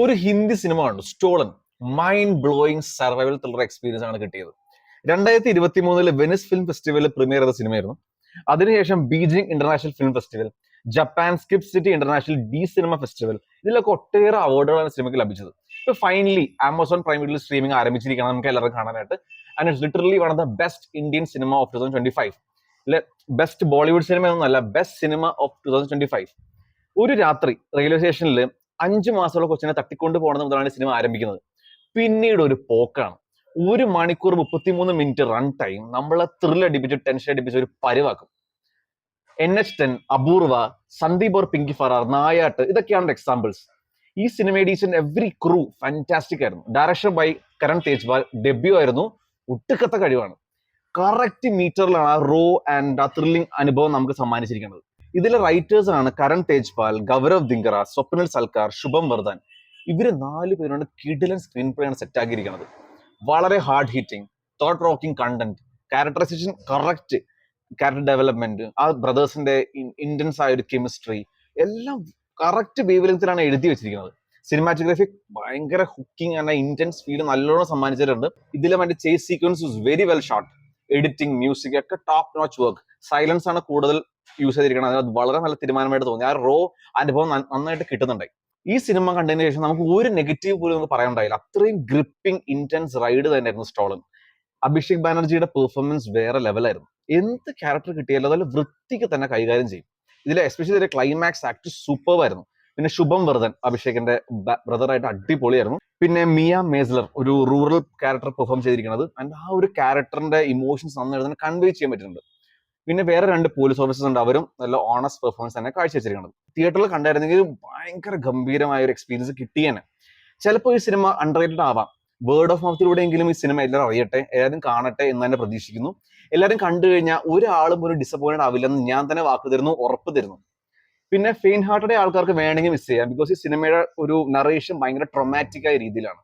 ഒരു ഹിന്ദി സിനിമ കണ്ടു, stolen. Mind blowing survival thriller experience ആണ് കിട്ടിയത്. 2023 വെനിസ് ഫിലിം ഫെസ്റ്റിവലിൽ പ്രീമിയർ ചെയ്ത സിനിമയായിരുന്നു. അതിനുശേഷം Beijing international film festival, Japan skip city international D cinema festival, ഇതിലൊക്കെ ഒട്ടേറെ അവാർഡുകളാണ് സിനിമയ്ക്ക് ലഭിച്ചത്. ഇപ്പൊ ഫൈനലി ആമസോൺ പ്രൈം വീഡിയോയിൽ സ്ട്രീമിംഗ് ആരംഭിച്ചിരിക്കണം നമുക്ക് എല്ലാവർക്കും കാണാനായിട്ട്. And it's literally one of the best Indian cinema of 2025. അല്ലെ, ബെസ്റ്റ് ബോളിവുഡ് സിനിമ ഒന്നല്ല, ബെസ്റ്റ് സിനിമ ഓഫ് 2025. ഒരു രാത്രി റെയിൽവേ സ്റ്റേഷനിൽ 5 മാസമുള്ള കൊച്ചിനെ തട്ടിക്കൊണ്ട് പോകണത് മുതലാണ് സിനിമ ആരംഭിക്കുന്നത്. പിന്നീട് ഒരു പോക്കാണ്. 1 മണിക്കൂർ 33 മിനിറ്റ് റൺ ടൈം നമ്മളെ ത്രില്ലടിപ്പിച്ച് ടെൻഷൻ അടിപ്പിച്ച് ഒരു പരിവാക്കും. NH10, അപൂർവ, സന്ദീപ് ഓർ പിങ്കി ഫറാർ, നായാട്ട്, ഇതൊക്കെയാണ് എക്സാമ്പിൾസ്. ഈ സിനിമയുടെ each and every crew fantastic ആയിരുന്നു. Direction by Karan Tejpal, debut ആയിരുന്നു, ഒട്ടുക്കത്ത കഴിവാണ്. കറക്റ്റ് മീറ്ററിലാണ് ആ റോ ആൻഡ് ആ ത്രില്ലിംഗ് അനുഭവം നമുക്ക് സമ്മാനിച്ചിരിക്കുന്നത്. ഇതിലെ റൈറ്റേഴ്സ് ആണ് കരൺ തേജ്പാൽ, ഗൗരവ് ദിങ്കറ, സ്വപ്നിൽ സൽക്കാർ, ശുഭം വർദ്ധൻ. ഇവര് 4 പേരുണ്ട് കിടിലൻ സ്ക്രീൻ പ്ലേ ആണ് സെറ്റ് ആക്കിയിരിക്കുന്നത്. വളരെ hard hitting, thought rocking content, characterization correct, character development, ആ ബ്രദേഴ്സിന്റെ ഇന്റൻസ് ആയ ഒരു കെമിസ്ട്രി, എല്ലാം കറക്റ്റ് വേവ്ലെങ്ത്തിലാണ് എഴുതി വെച്ചിരിക്കുന്നത്. സിനിമാറ്റോഗ്രാഫി ഭയങ്കര ഹുക്കിംഗ് ആൻഡ് ഇന്റൻസ് ഫീൽ നല്ലോണം സമ്മാനിച്ചിട്ടുണ്ട്. ഇതിലെ മറ്റേ chase sequence very well shot, editing, music ഒക്കെ ടോപ്പ് നോച്ച് വർക്ക്. സൈലൻസ് ആണ് കൂടുതൽ യൂസ് ചെയ്തിരിക്കുന്നത്. അത് വളരെ നല്ല തീരുമാനമായിട്ട് തോന്നി. ആ റോ അനുഭവം നന്നായിട്ട് കിട്ടുന്നുണ്ടായി. ഈ സിനിമ കണ്ടതിന് ശേഷം നമുക്ക് ഒരു നെഗറ്റീവ് പോലും നമുക്ക് പറയാൻ ഉണ്ടായില്ല. അത്രയും ഗ്രിപ്പിംഗ് ഇന്റൻസ് റൈഡ് തന്നെയായിരുന്നു സ്റ്റോളൻ. അഭിഷേക് ബാനർജിയുടെ പെർഫോമൻസ് വേറെ ലെവലായിരുന്നു. എന്ത് ക്യാരക്ടർ കിട്ടിയാലും അതിൽ വൃത്തിക്ക് തന്നെ കൈകാര്യം ചെയ്യും. ഇതിലെ എസ്പെഷ്യലി ഇതിലെ ക്ലൈമാക്സ് ആക്ട് സൂപ്പർ ആയിരുന്നു. പിന്നെ ശുഭം വർദ്ധൻ അഭിഷേകിന്റെ ബ്രദറായിട്ട് അടിപൊളിയായിരുന്നു. പിന്നെ മിയ മേസ്ലർ ഒരു റൂറൽ ക്യാരക്ടർ പെർഫോം ചെയ്തിരിക്കുന്നത്. ആൻഡ് ആ ഒരു ക്യാരക്ടറിന്റെ ഇമോഷൻസ് നന്നായിട്ട് തന്നെ കൺവേ ചെയ്യാൻ പറ്റുന്നുണ്ട്. പിന്നെ വേറെ 2 പോലീസ് ഓഫീസേഴ്സ് ഉണ്ട്, അവരും നല്ല ഓണസ്റ്റ് പെർഫോമൻസ് തന്നെ കാഴ്ചവെച്ചിരിക്കുന്നത്. തിയേറ്ററിൽ കണ്ടായിരുന്നെങ്കിൽ ഭയങ്കര ഗംഭീരമായ ഒരു എക്സ്പീരിയൻസ് കിട്ടിയേനെ. ചിലപ്പോൾ ഈ സിനിമ അണ്ടർറേറ്റഡ് ആവാം. വേർഡ് ഓഫ് മൗത്തിലൂടെയെങ്കിലും ഈ സിനിമ എല്ലാവരും അറിയട്ടെ, എല്ലാവരും കാണട്ടെ എന്ന് തന്നെ പ്രതീക്ഷിക്കുന്നു. എല്ലാവരും കണ്ടു കഴിഞ്ഞാൽ ഒരാളും ഒരു ഡിസപ്പോയിന്റഡ് ആവില്ലെന്ന് ഞാൻ തന്നെ വാക്ക് തരുന്നു, ഉറപ്പ് തരുന്നു. പിന്നെ ഫെയിൻ ഹാർട്ടഡ് ആൾക്കാർക്ക് വേണമെങ്കിൽ മിസ് ചെയ്യാം. ബിക്കോസ് ഈ സിനിമയുടെ ഒരു നറേഷൻ ഭയങ്കര ട്രൊമാറ്റിക് ആയ രീതിയിലാണ്.